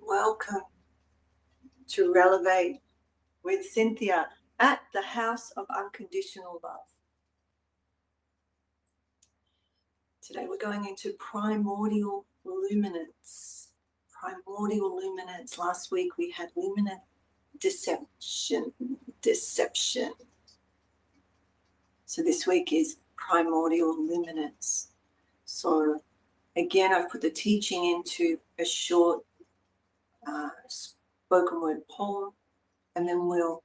Welcome to Relevate with Cynthia at the House of Unconditional Love. Today we're going into Primordial Luminance. Primordial Luminance. Last week we had Luminous Deception. So this week is Primordial Luminance. So again, I've put the teaching into a short spoken word poem, and then we'll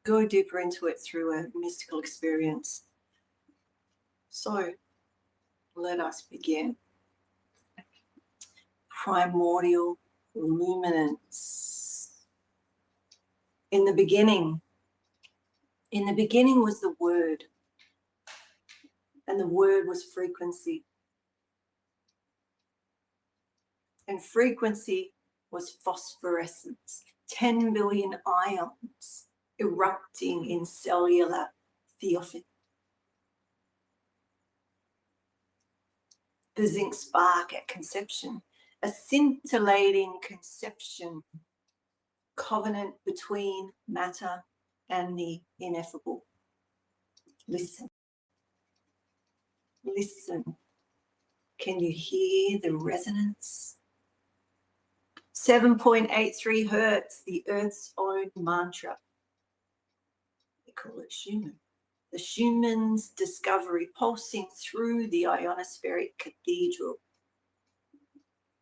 go deeper into it through a mystical experience. So let us begin. Primordial Luminance. In the beginning was the Word, and the Word was frequency. And frequency was phosphorescence, 10 billion ions erupting in cellular theophany. The zinc spark at conception, a scintillating conception, covenant between matter and the ineffable. Listen. Listen. Can you hear the resonance? 7.83 hertz, the Earth's own mantra. They call it Schumann. The Schumann's discovery pulsing through the ionospheric cathedral,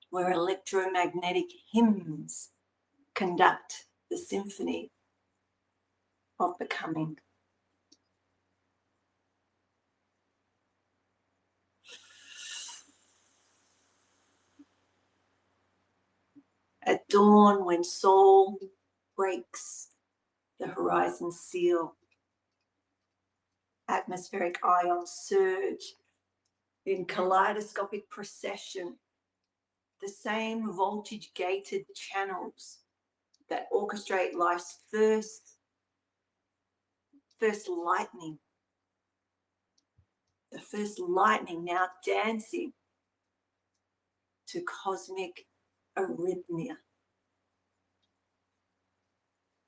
where electromagnetic hymns conduct the symphony of becoming. At dawn, when soul breaks the horizon seal, atmospheric ions surge in kaleidoscopic procession, the same voltage-gated channels that orchestrate life's first lightning. The first lightning now dancing to cosmic arrhythmia.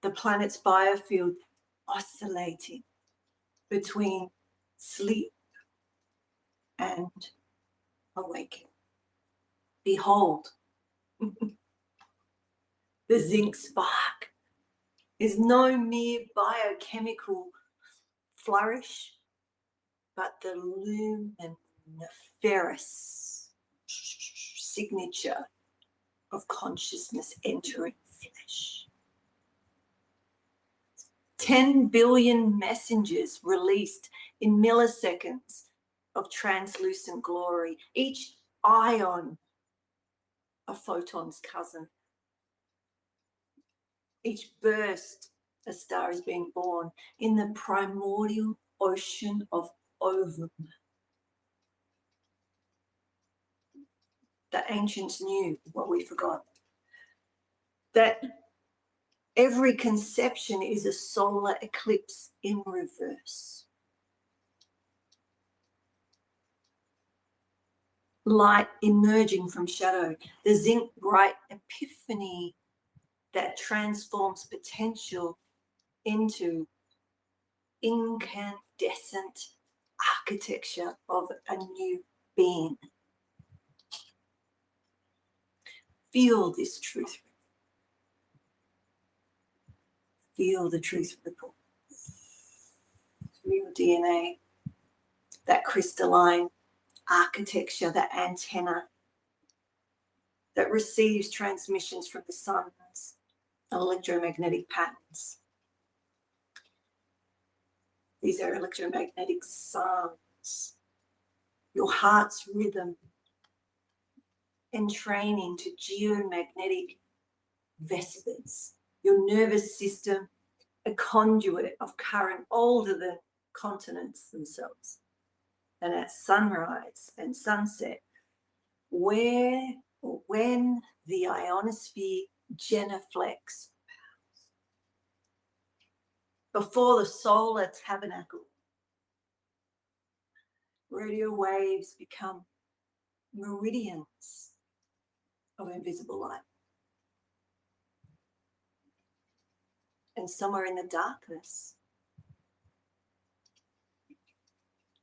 The planet's biofield oscillating between sleep and awakening. Behold, the zinc spark is no mere biochemical flourish, but the luminiferous signature of consciousness entering flesh. 10 billion messengers released in milliseconds of translucent glory, each ion a photon's cousin. Each burst, a star is being born in the primordial ocean of ovum. The ancients knew what we forgot, that every conception is a solar eclipse in reverse. Light emerging from shadow, the zinc bright epiphany that transforms potential into incandescent architecture of a new being. Feel this truth. Feel the truth ripple through your DNA, that crystalline architecture, that antenna that receives transmissions from the sun's electromagnetic patterns. These are electromagnetic sounds, your heart's rhythm, entraining to geomagnetic vespers, your nervous system, a conduit of current older than continents themselves. And at sunrise and sunset, where or when the ionosphere genuflects, before the solar tabernacle, radio waves become meridians of invisible light. And somewhere in the darkness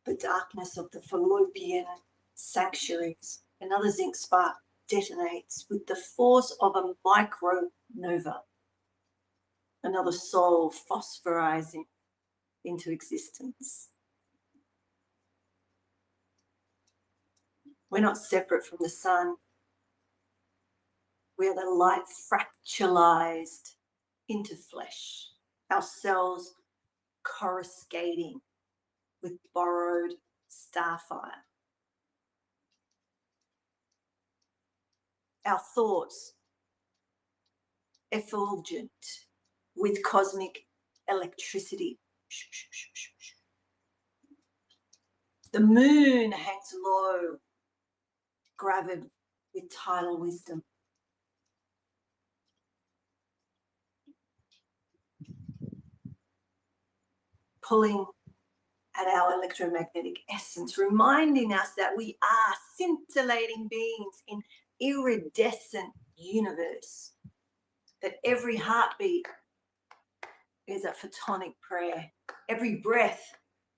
of the fallopian sanctuaries, another zinc spark detonates with the force of a micronova, another soul phosphorizing into existence. We're not separate from the sun. We are the light fractalized into flesh, our cells coruscating with borrowed starfire. Our thoughts effulgent with cosmic electricity. The moon hangs low, gravid with tidal wisdom. Pulling at our electromagnetic essence, reminding us that we are scintillating beings in iridescent universe, that every heartbeat is a photonic prayer, every breath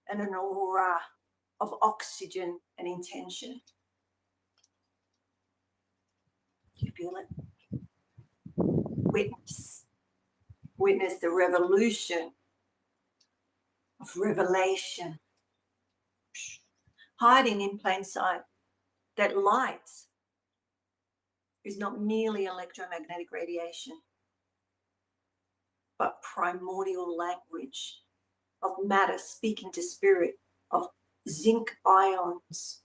and an aura of oxygen and intention. You feel it? Witness the revolution of revelation, hiding in plain sight, that light is not merely electromagnetic radiation, but primordial language of matter speaking to spirit, of zinc ions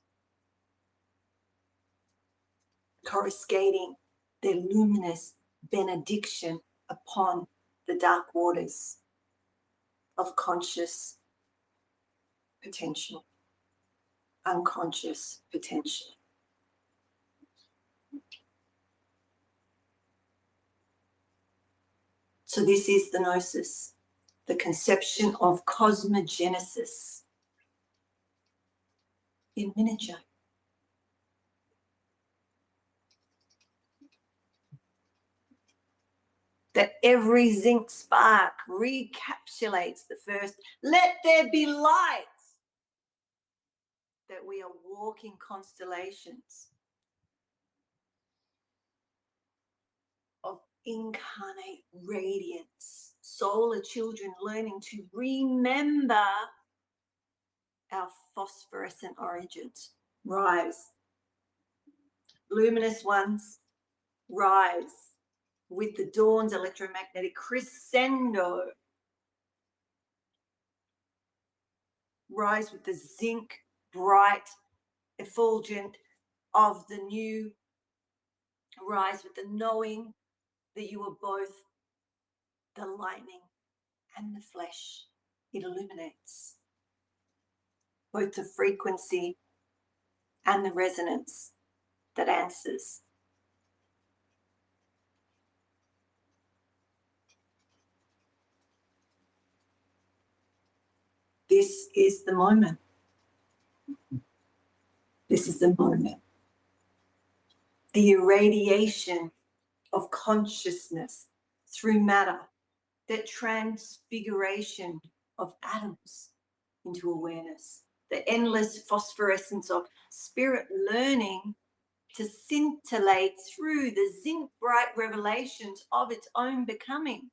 coruscating their luminous benediction upon the dark waters of conscious potential, unconscious potential. So this is the gnosis, the conception of cosmogenesis in miniature. That every zinc spark recapitulates the first, let there be light. That we are walking constellations of incarnate radiance, solar children learning to remember our phosphorescent origins. Rise. Luminous ones, rise with the dawn's electromagnetic crescendo. Rise with the zinc, bright, effulgent of the new. Rise with the knowing that you are both the lightning and the flesh. It illuminates both the frequency and the resonance that answers. This is the moment. This is the moment. The irradiation of consciousness through matter, that transfiguration of atoms into awareness, the endless phosphorescence of spirit learning to scintillate through the zinc bright revelations of its own becoming.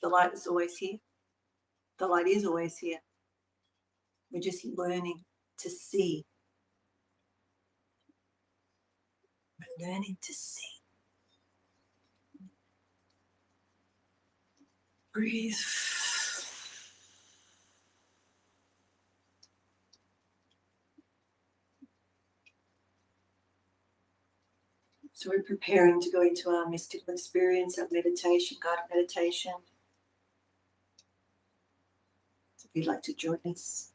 The light is always here. The light is always here. We're just learning to see. We're learning to see. Breathe. So we're preparing to go into our mystical experience, our meditation, guided meditation. So if you'd like to join us.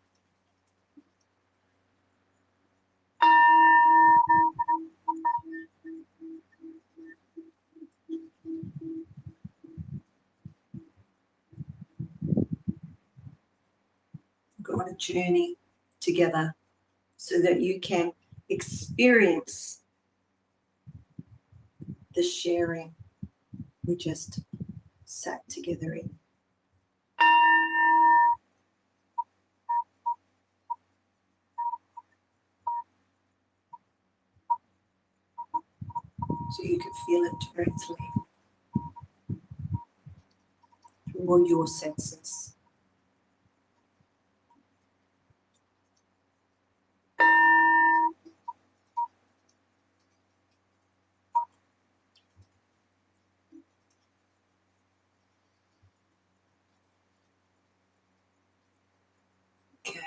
Go on a journey together so that you can experience the sharing we just sat together in. So you can feel it directly through all your senses. Okay.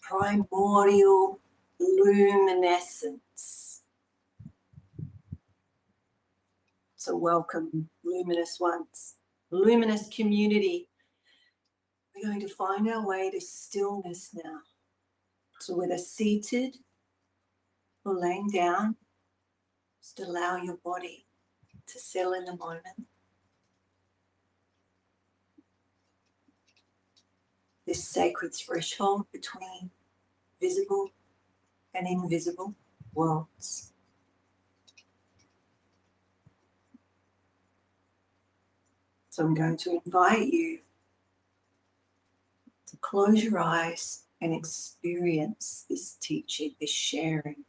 Primordial Luminescence. So welcome, luminous ones. Luminous community. We're going to find our way to stillness now. So whether seated or laying down, just allow your body to settle in the moment. This sacred threshold between visible and invisible worlds. So I'm going to invite you to close your eyes and experience this teaching, this sharing,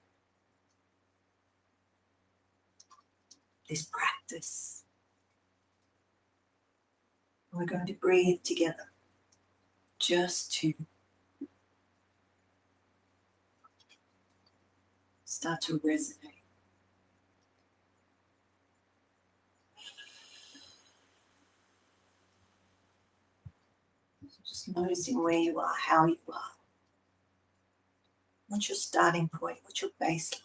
this practice. We're going to breathe together just to start to resonate. Just noticing where you are, how you are. What's your starting point? What's your baseline?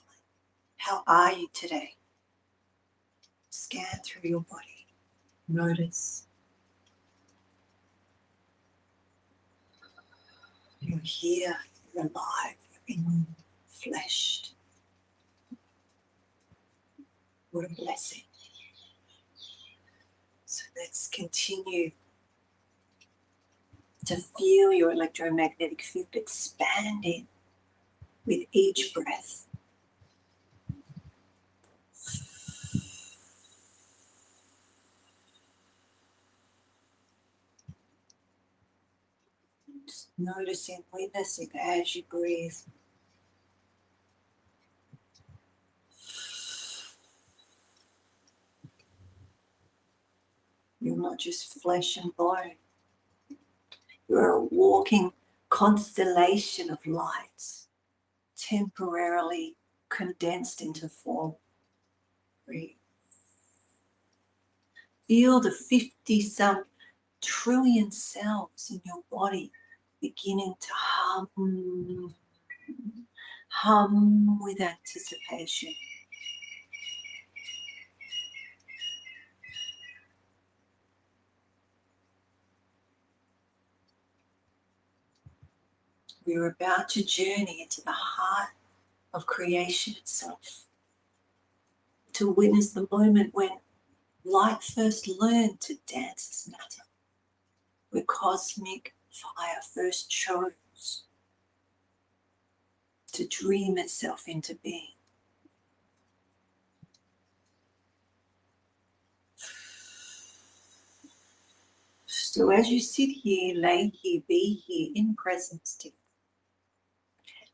How are you today? Scan through your body. Notice. You're here, you're alive, you're in flesh. What a blessing. So let's continue to feel your electromagnetic field expanding with each breath. Just noticing, witnessing as you breathe. You're not just flesh and bone. You're a walking constellation of light, temporarily condensed into form. Breathe. Feel the 50-some trillion cells in your body beginning to hum with anticipation. We're about to journey into the heart of creation itself, to witness the moment when light first learned to dance as matter, where cosmic fire first chose to dream itself into being. So as you sit here, lay here, be here in presence together,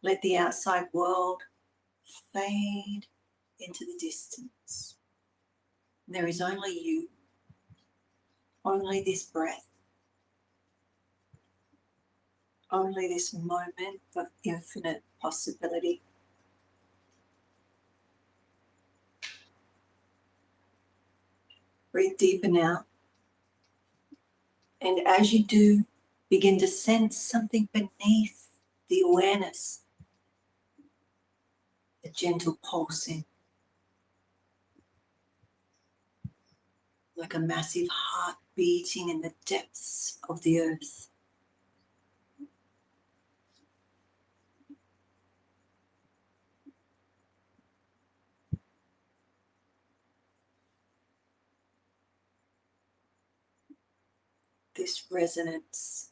let the outside world fade into the distance. There is only you only this breath, only this moment of infinite possibility. Breathe deeper now. And as you do, begin to sense something beneath the awareness, a gentle pulsing, like a massive heart beating in the depths of the earth. This resonance,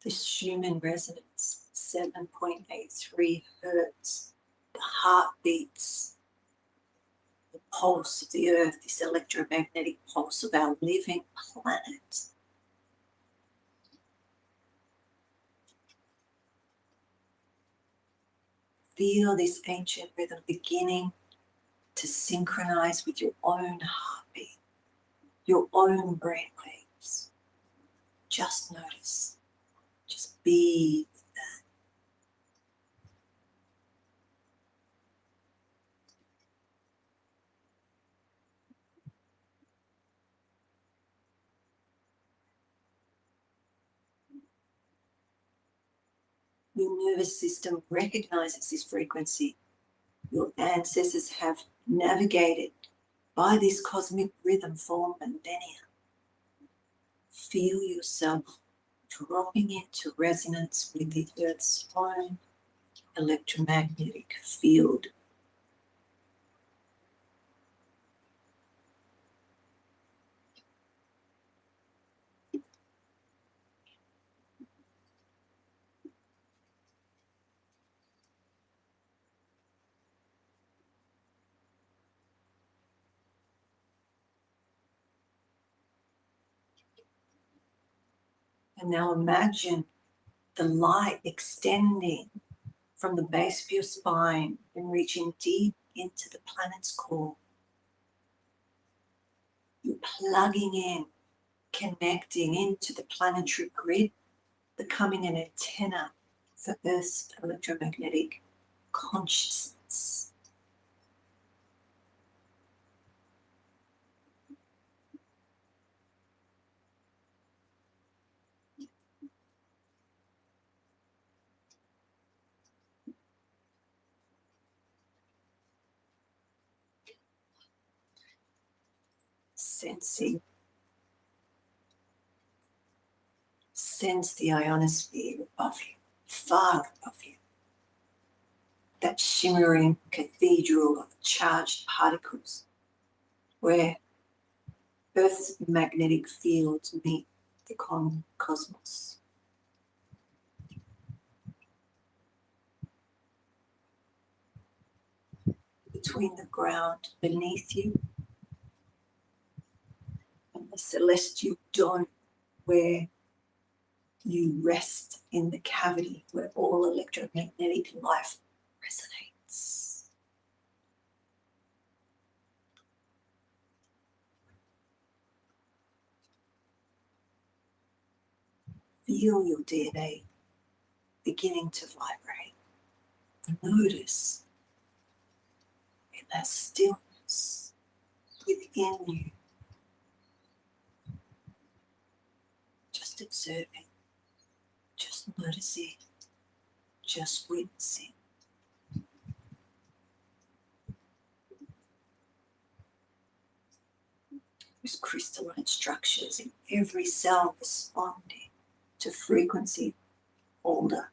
this Schumann resonance, 7.83 hertz, the heartbeats, the pulse of the earth, this electromagnetic pulse of our living planet. Feel this ancient rhythm beginning to synchronize with your own heartbeat, your own brainwaves. Just notice, just be with that. Your nervous system recognizes this frequency. Your ancestors have navigated by this cosmic rhythm for millennia. Feel yourself dropping into resonance with the Earth's own electromagnetic field. And now imagine the light extending from the base of your spine and reaching deep into the planet's core. You're plugging in, connecting into the planetary grid, becoming an antenna for Earth's electromagnetic consciousness. Sensing. Sense the ionosphere above you, far above you. That shimmering cathedral of charged particles where Earth's magnetic fields meet the cosmos. Between the ground beneath you and the celestial dome where you rest in the cavity where all electromagnetic life resonates. Feel your DNA beginning to vibrate. Notice in that stillness within you. Just observing, just noticing, just witnessing. There's crystalline structures in every cell responding to frequency older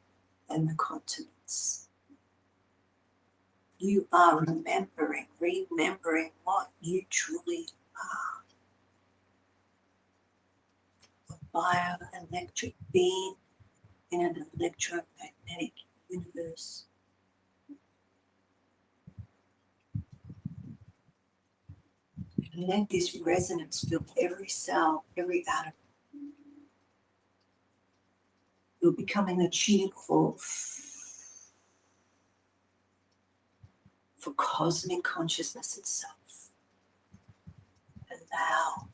than the continents. You are remembering what you truly are. A bioelectric being in an electromagnetic universe. And let this resonance fill every cell, every atom. You're becoming a tuning fork for cosmic consciousness itself. Allow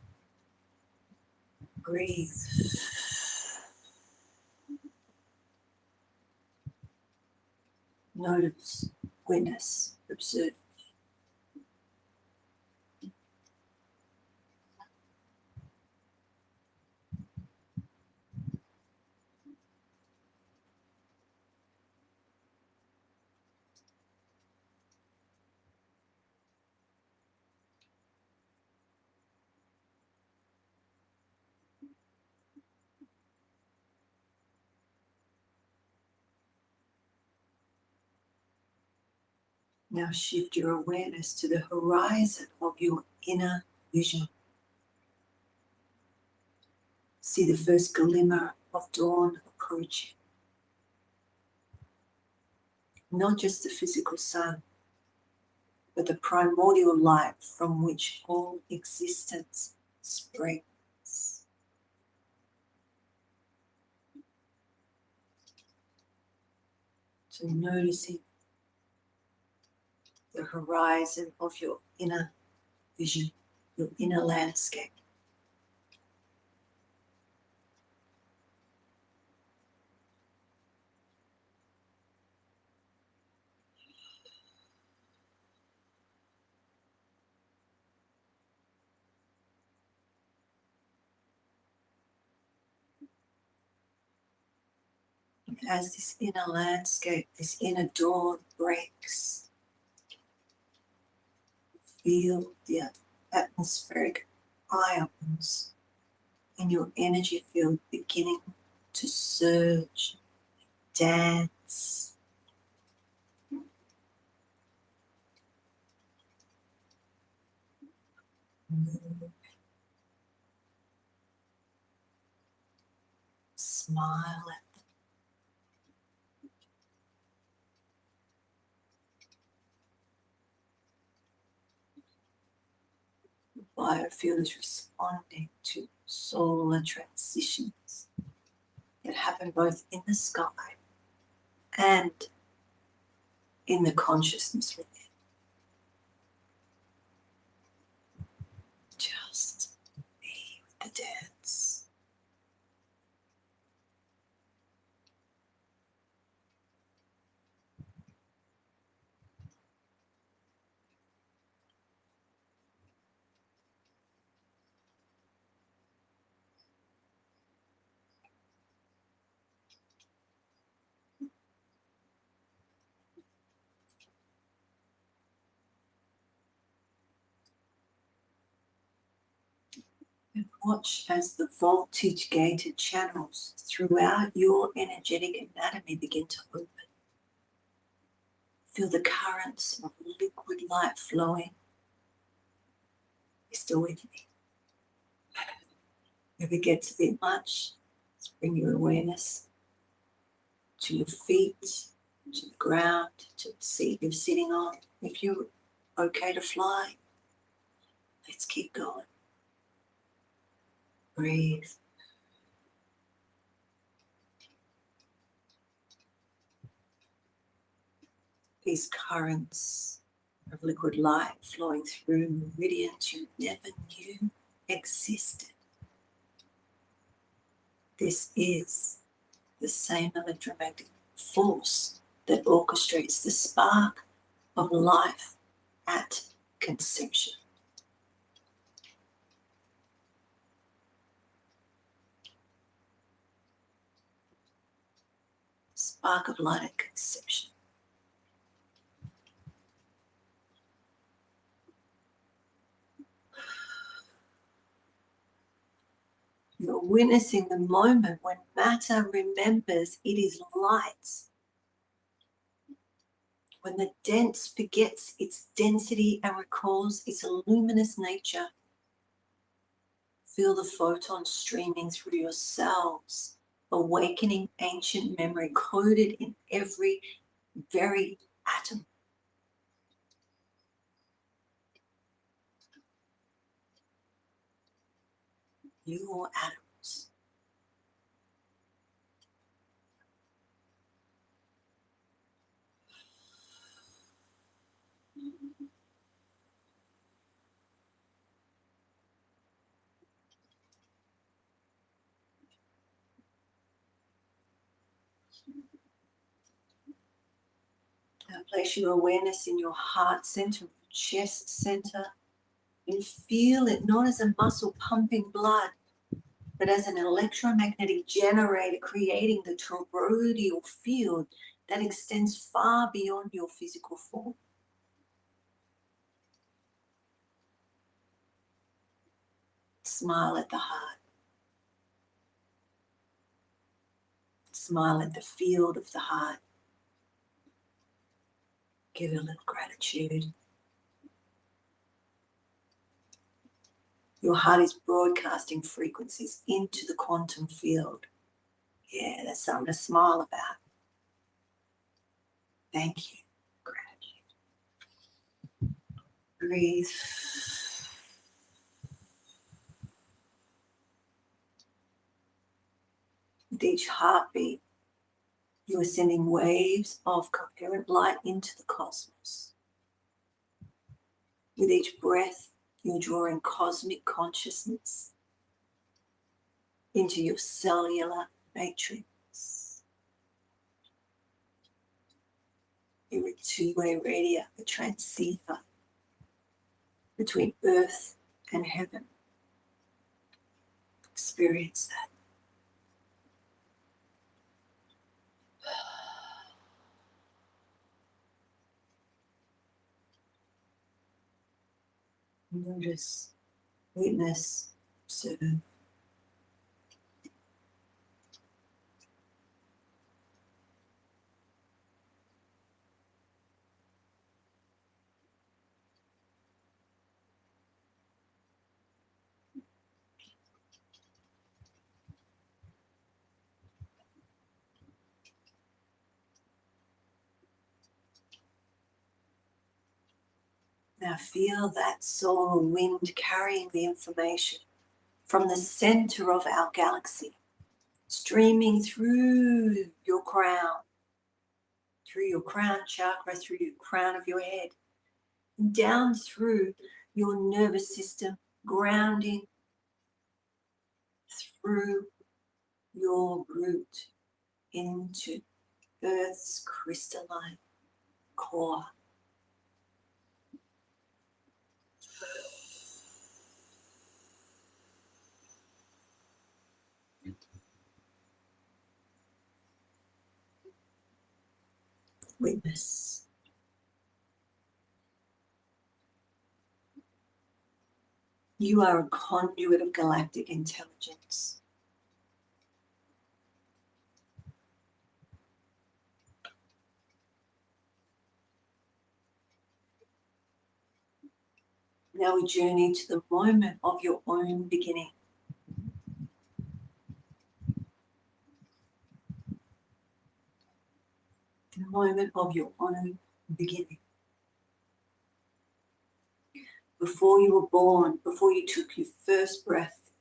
Breathe. Notice, witness, observe. Now shift your awareness to the horizon of your inner vision. See the first glimmer of dawn approaching. Not just the physical sun, but the primordial light from which all existence springs. So noticing the horizon of your inner vision, your inner landscape. As this inner landscape, this inner dawn breaks, feel the atmospheric ions in your energy field beginning to surge, dance. Move. Smile at them. The biofield is responding to solar transitions that happen both in the sky and in the consciousness within. Just be with the dance. And watch as the voltage gated channels throughout your energetic anatomy begin to open. Feel the currents of liquid light flowing. You're still with me. If it gets a bit much, let's bring your awareness to your feet, to the ground, to the seat you're sitting on. If you're okay to fly, let's keep going. Breathe. These currents of liquid light flowing through meridians you never knew existed. This is the same electromagnetic force that orchestrates the spark of life at conception. Spark of light at conception. You're witnessing the moment when matter remembers it is light. When the dense forgets its density and recalls its luminous nature. Feel the photons streaming through your cells, awakening ancient memory coded in every very atom. Your atoms. Now place your awareness in your heart center, chest center, and feel it not as a muscle pumping blood, but as an electromagnetic generator creating the toroidal field that extends far beyond your physical form. Smile at the heart. Smile at the field of the heart. Give it a little gratitude. Your heart is broadcasting frequencies into the quantum field. Yeah, that's something to smile about. Thank you. Gratitude. Breathe. With each heartbeat, you are sending waves of coherent light into the cosmos. With each breath, you're drawing cosmic consciousness into your cellular matrix. You're a two-way radio, a transceiver between earth and heaven. Experience that. Notice, witness, observe. Now feel that solar wind carrying the information from the center of our galaxy, streaming through your crown chakra, through your crown of your head, and down through your nervous system, grounding through your root into Earth's crystalline core. Witness. You are a conduit of galactic intelligence. Now we journey to the moment of your own beginning. The moment of your own beginning. Before you were born, before you took your first breath,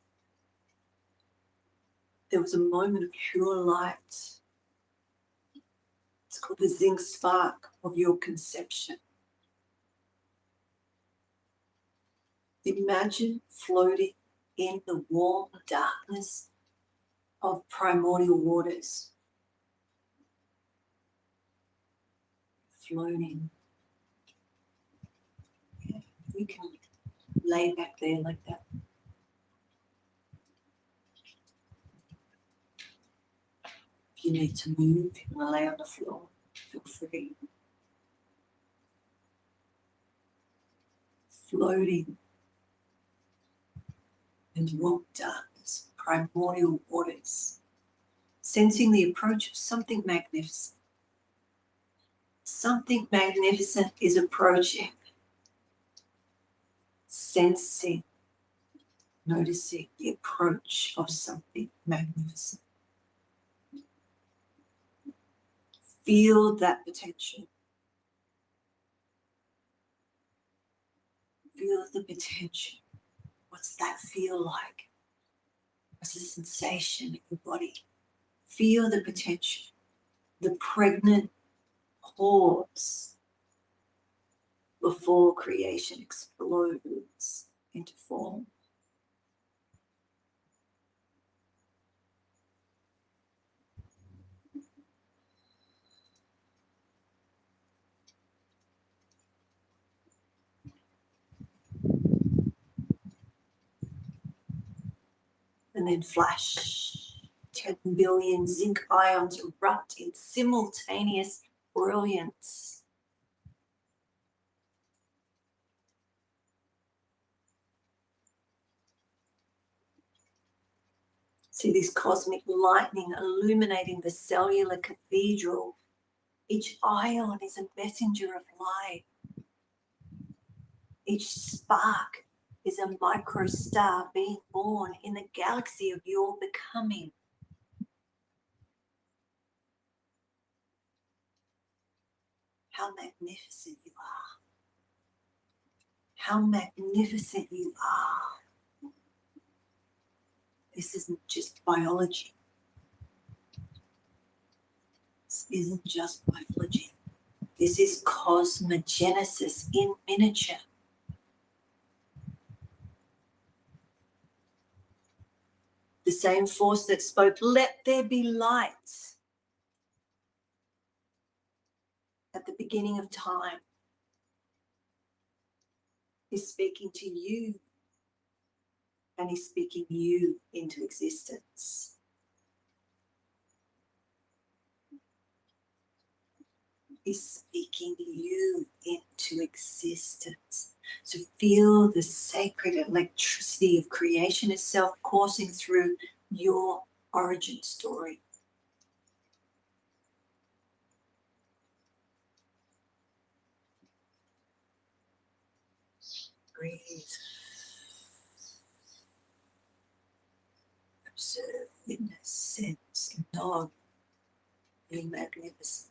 there was a moment of pure light. It's called the zinc spark of your conception. Imagine floating in the warm darkness of primordial waters. Floating. Yeah, you can lay back there like that. If you need to move, you want to lay on the floor, feel free. Floating in warm darkness, primordial waters, sensing the approach of something magnificent. Something magnificent is approaching. Sensing, noticing the approach of something magnificent. Feel that potential. Feel the potential. What's that feel like? What's the sensation in your body? Feel the potential. The pregnant pause before creation explodes into form. and then flash. 10 billion zinc ions erupt in simultaneous brilliance. See this cosmic lightning illuminating the cellular cathedral. Each ion is a messenger of light. Each spark is a microstar being born in the galaxy of your becoming. How magnificent you are. How magnificent you are. This isn't just biology. This isn't just biology. This is cosmogenesis in miniature. The same force that spoke, "Let there be light," at the beginning of time, is speaking to you, and is speaking you into existence. Is speaking you into existence. So feel the sacred electricity of creation itself coursing through your origin story. Breathe. Observe, witness, sense, know your magnificence.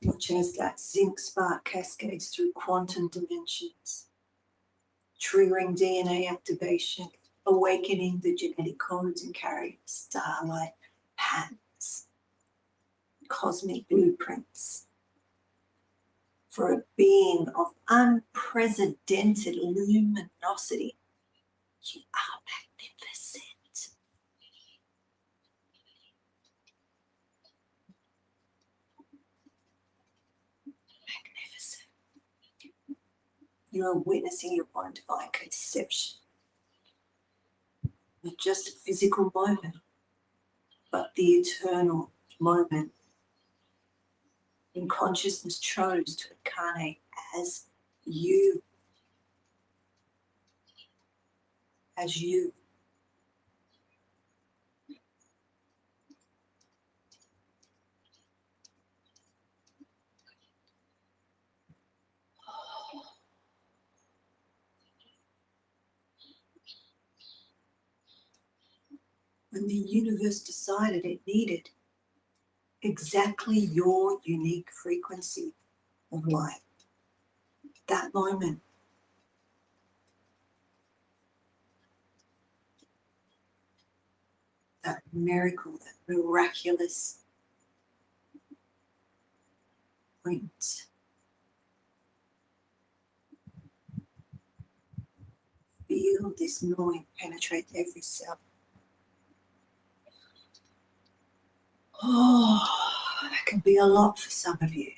Watch as that zinc spark cascades through quantum dimensions, triggering DNA activation, awakening the genetic codes and carrying starlight patterns, cosmic blueprints for a being of unprecedented luminosity. You are magnificent. Magnificent. You are witnessing your own divine conception. Not just a physical moment, but the eternal moment when consciousness chose to incarnate as you. As you. When the universe decided it needed exactly your unique frequency of light, that moment, that miracle, that miraculous point. Feel this knowing penetrate every cell. Oh, that can be a lot for some of you.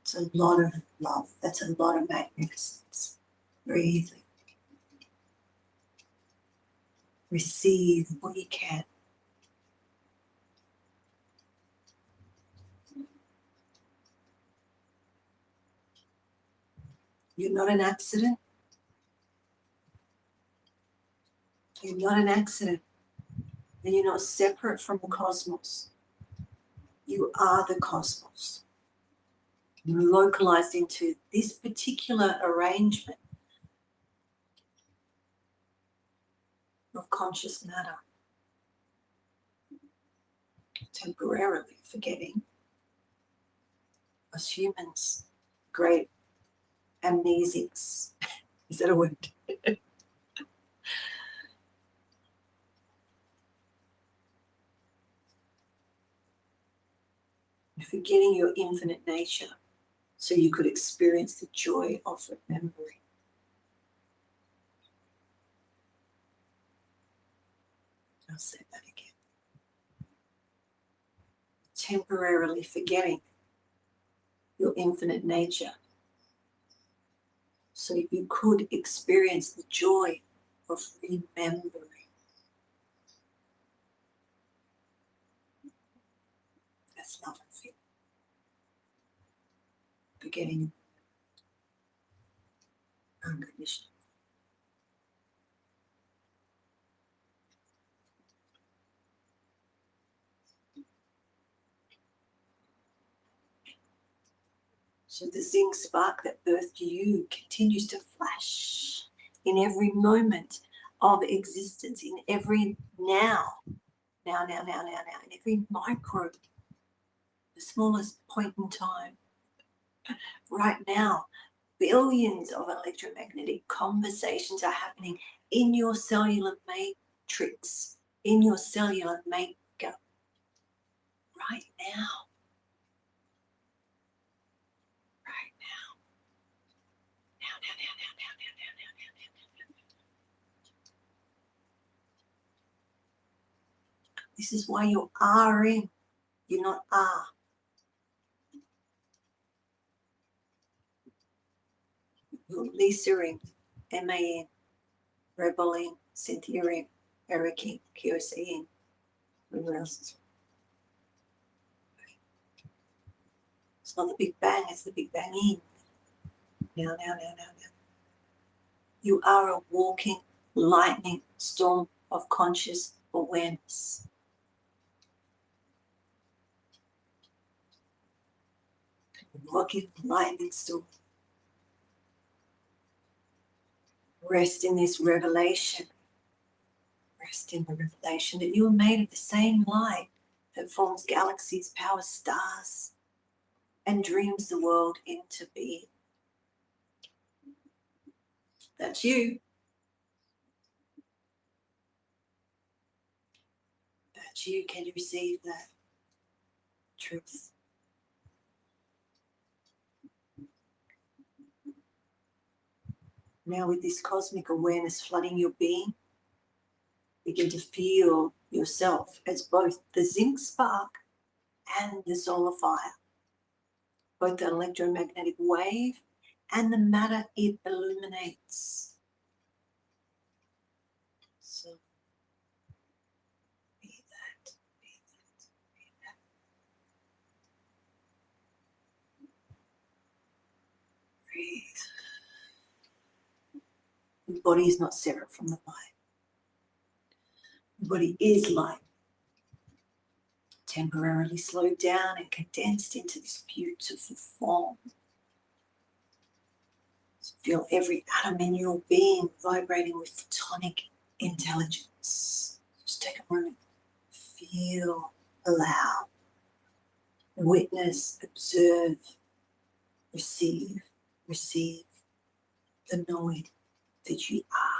It's a lot of love. That's a lot of magnificence. Breathing. Receive what you can. You're not an accident. You're not an accident. And you're not separate from the cosmos. You are the cosmos. You're localized into this particular arrangement of conscious matter. Temporarily forgetting us humans, great amnesics. Is that a word? Forgetting your infinite nature, so you could experience the joy of remembering. I'll say that again. Temporarily forgetting your infinite nature, so you could experience the joy of remembering. That's love and fear. Forgetting unconditional. So the zinc spark that birthed you continues to flash in every moment of existence, in every now, in every micro, the smallest point in time. Right now, billions of electromagnetic conversations are happening in your cellular matrix, in your cellular makeup, right now. Right now. This is why you're R-ing, you're not R. You're Lisa-ing, M-A-N, Rebel-ing, Cynthia-ing, Eric-ing, Q-C-ing, whoever else is. It's not the Big Bang, it's the Big Bang-ing. Now. You are a walking lightning storm of conscious awareness. Walking lightning storm. Rest in this revelation. Rest in the revelation that you are made of the same light that forms galaxies, powers stars, and dreams the world into being. That's you. That's you. Can you receive that truth? Now, with this cosmic awareness flooding your being, begin to feel yourself as both the zinc spark and the solar fire, both the electromagnetic wave and the matter it illuminates. So be that, be that, be that. Breathe. Your body is not separate from the light. Your body is light, temporarily slowed down and condensed into this beautiful form. So feel every atom in your being vibrating with photonic intelligence. Just take a moment. Feel, allow, witness, observe, receive the knowing that you are.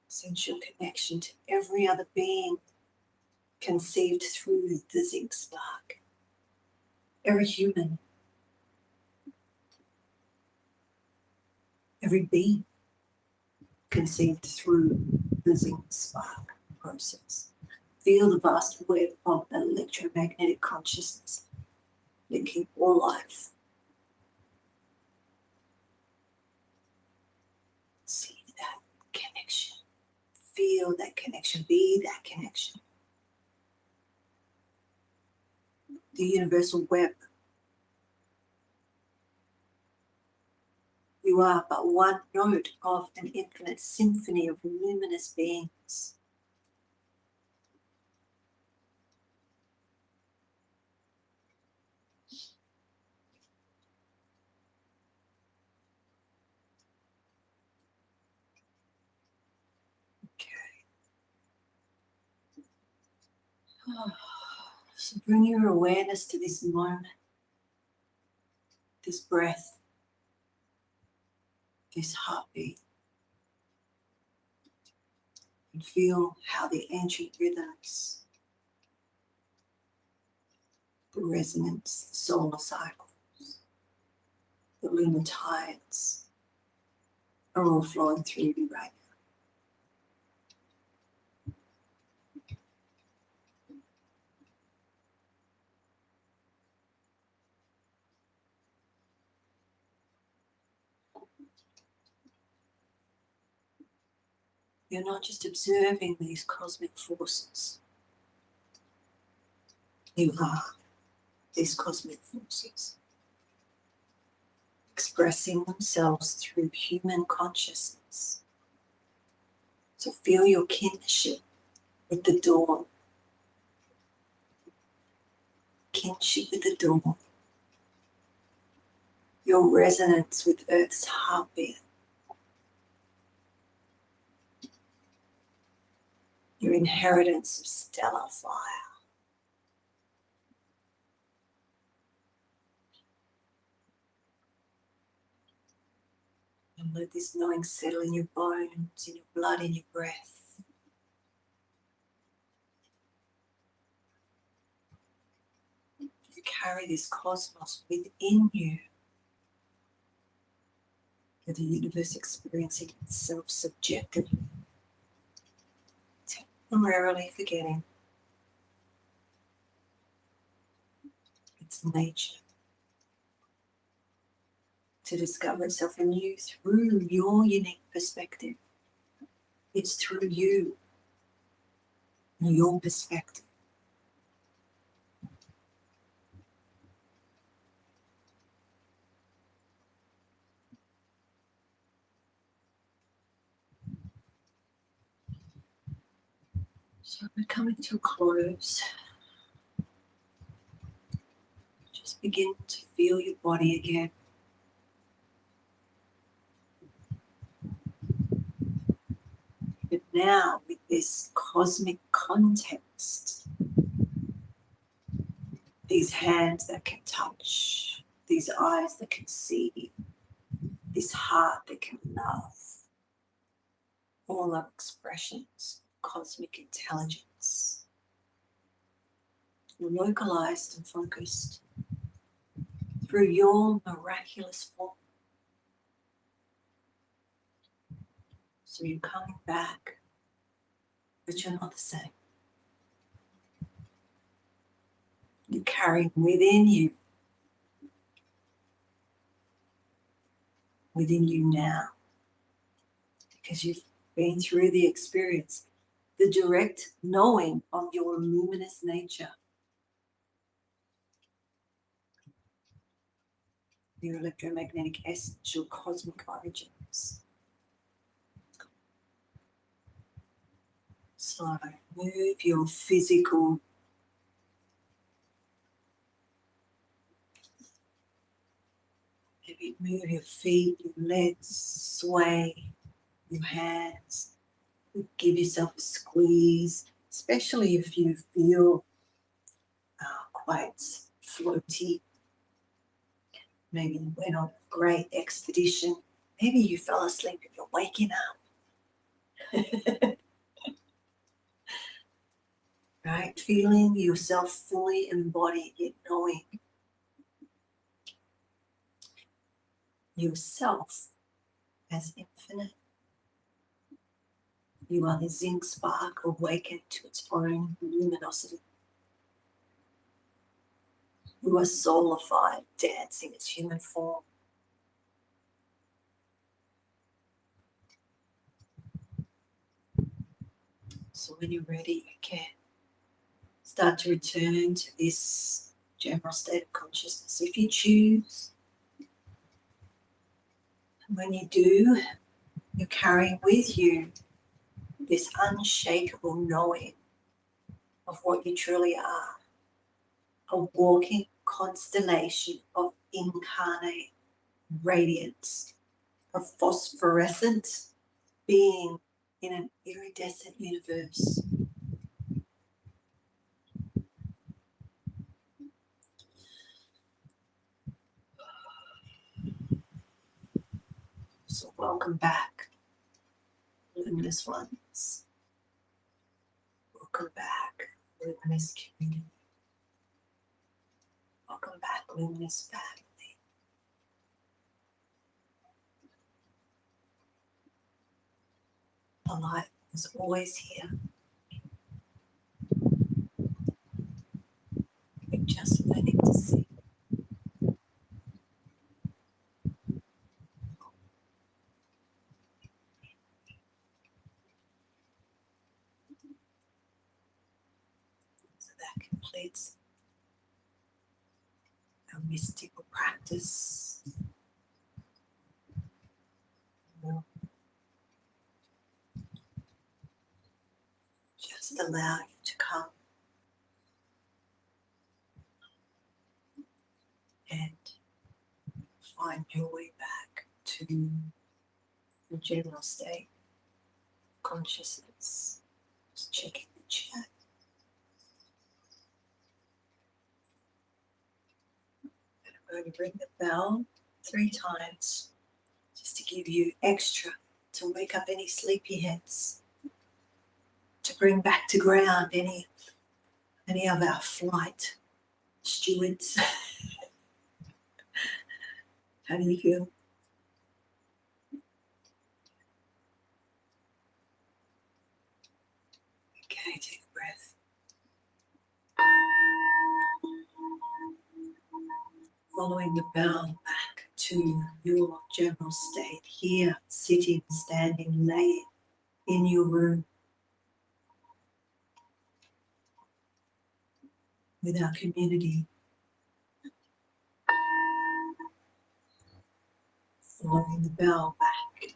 Sense your connection to every other being conceived through the zinc spark. Every human, every being conceived through the zinc spark process. Feel the vast web of electromagnetic consciousness linking all life. See that connection. Feel that connection. Be that connection. The universal web. You are but one note of an infinite symphony of luminous beings. Okay. So bring your awareness to this moment, this breath, this heartbeat, and feel how the ancient rhythms, the resonance, the solar cycles, the lunar tides are all flowing through you right now. You're not just observing these cosmic forces. You are these cosmic forces, expressing themselves through human consciousness. So feel your kinship with the dawn. Kinship with the dawn. Your resonance with Earth's heartbeat. Your inheritance of stellar fire. And let this knowing settle in your bones, in your blood, in your breath. You carry this cosmos within you. With the universe experiencing itself subjectively, temporarily forgetting its nature, to discover itself in you through your unique perspective. It's through you and your perspective. So we're coming to a close. Just begin to feel your body again. But now with this cosmic context, these hands that can touch, these eyes that can see, this heart that can love, all are expressions of cosmic intelligence, localized and focused through your miraculous form. So you're coming back, but you're not the same. You're carrying within you now, because you've been through the experience, the direct knowing of your luminous nature, your electromagnetic essence, your cosmic origins. So move your physical maybe move your feet, your legs, sway your hands. Give yourself a squeeze, especially if you feel quite floaty. Maybe you went on a great expedition. Maybe you fell asleep and you're waking up. Right? Feeling yourself fully embodied, yet knowing yourself as infinite. You are the zinc spark awakened to its own luminosity. You are soulified, dancing its human form. So when you're ready, you can start to return to this general state of consciousness if you choose. And when you do, you're carrying with you this unshakable knowing of what you truly are, a walking constellation of incarnate radiance, a phosphorescent being in an iridescent universe. So welcome back, luminous ones. Welcome back, luminous community. Welcome back, luminous family. The light is always here. We're just learning to see. So that completes our mystical practice. We'll just allow you to come and find your way back to the general state of consciousness. Just checking the chat. And I'm going to ring the bell 3 times just to give you extra to wake up any sleepy heads, to bring back to ground any of our flight stewards. How do you feel? Okay, take a breath. Following the bell back to your general state here, sitting, standing, laying in your room with our community. Following the bell back,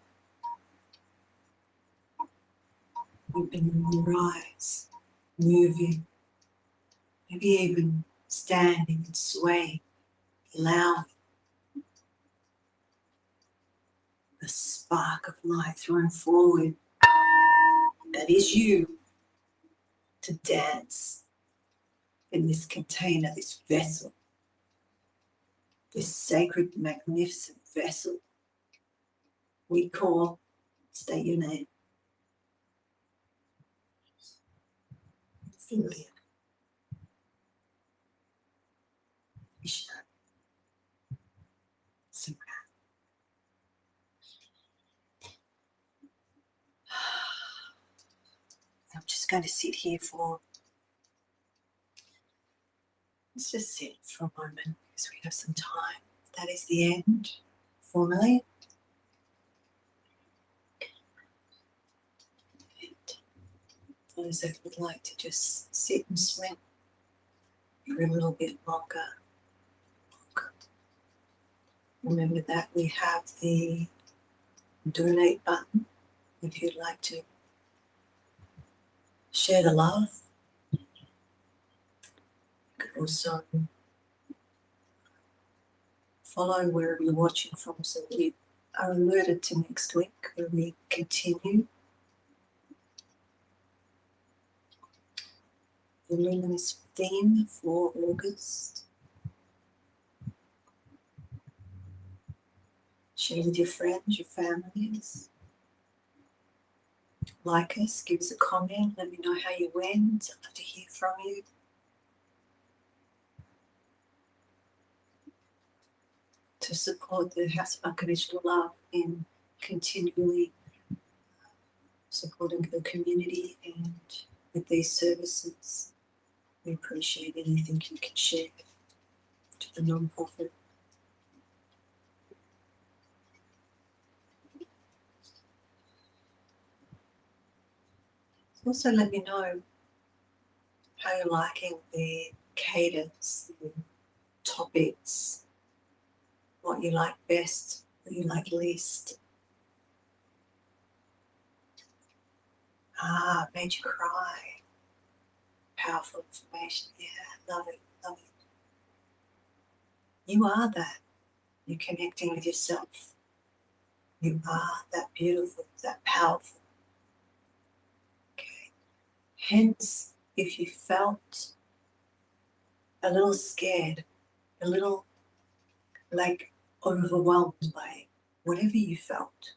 opening your eyes, moving, maybe even standing and swaying, allowing the spark of light thrown forward, that is you, to dance in this container, this vessel, this sacred, magnificent vessel we call, state your name, Cynthia, Ishtar, Samrat. I'm just going to sit here for, let's just sit for a moment because we have some time. That is the end, formally. And those that would like to just sit and swim for a little bit longer. Remember that we have the donate button if you'd like to share the love. You could also follow wherever you're watching from so that you are alerted to next week where we continue the luminous theme for August. Share with your friends, your families. Like us, give us a comment, let me know how you went. I'd love to hear from you. To support the House of Unconditional Love in continually supporting the community and with these services. We appreciate anything you can share to the non-profit. Also let me know how you're liking the cadence, the topics, what you like best, what you like least. Made you cry. Powerful information. Yeah, love it, love it. You are that. You're connecting with yourself. You are that beautiful, that powerful. Okay. Hence, if you felt a little scared, a little like overwhelmed by whatever you felt,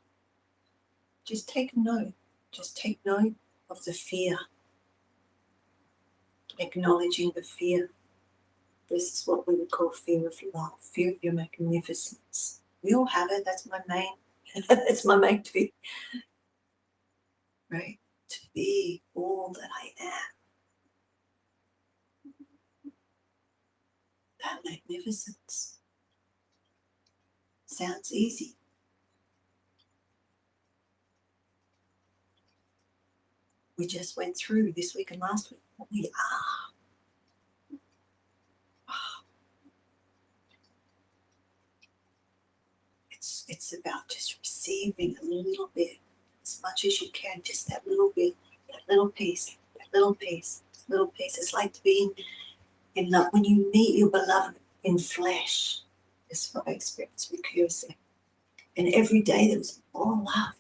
just take a note. Just take note of the fear, acknowledging the fear. This is what we would call fear of love, fear of your magnificence. We all have it. That's my main fear. Right? To be all that I am. That magnificence. Sounds easy. We just went through this week and last week what we are. It's about just receiving a little bit, as much as you can, just that little bit, that little piece, that little piece, that little piece. It's like being in love. When you meet your beloved in flesh, this is what I experienced with Kyosen. And every day there was more love.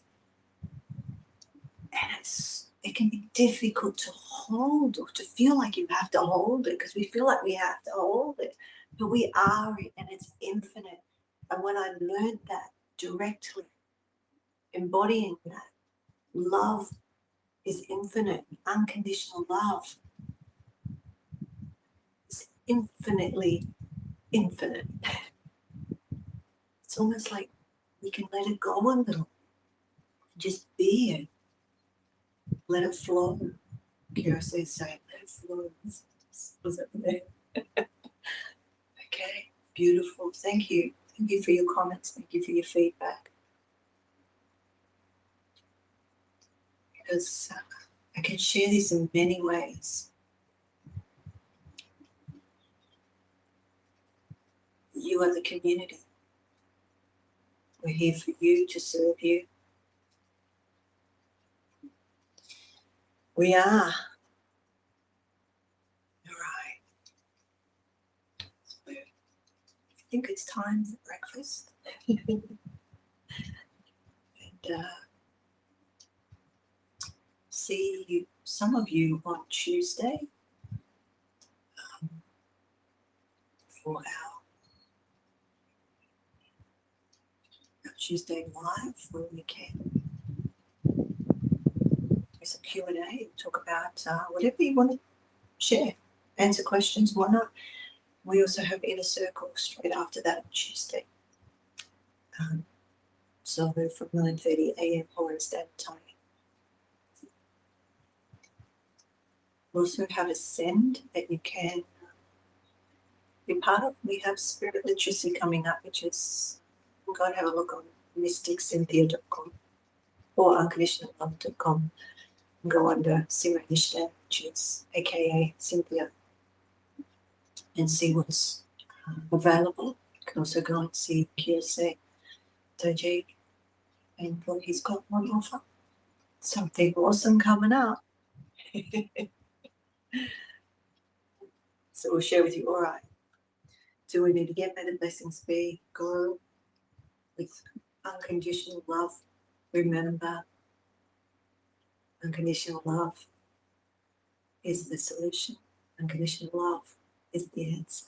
And it can be difficult to hold or to feel like you have to hold it, because we feel like we have to hold it. But we are it, and it's infinite. And when I learned that directly, embodying that, love is infinite, unconditional love is infinitely infinite. It's almost like we can let it go a little, just be it, let it flow. Kira says, say, let it flow. Was it there? Okay, beautiful. Thank you. Thank you for your comments. Thank you for your feedback. Because I can share this in many ways. You are the community. We're here for you, to serve you. We are. All right. So I think it's time for breakfast. And see you, some of you on Tuesday for our Tuesday live, where we can do some Q&A, talk about whatever you want to share, answer questions, whatnot. We also have Inner Circle straight after that on Tuesday. So from 9:30 a.m. Hawaiian Standard Time. We also have a send that you can be part of. We have Spirit Literacy coming up, which is, go and have a look on mysticcynthia.com or unconditionallove.com and go under Sima Ishtar, which is aka Cynthia, and see what's available. You can also go and see Kiyose Doji, and he's got one offer. Something awesome coming up. So we'll share with you. All right. Do we need to get, may the blessings be, go with unconditional love. Remember, unconditional love is the solution. Unconditional love is the answer.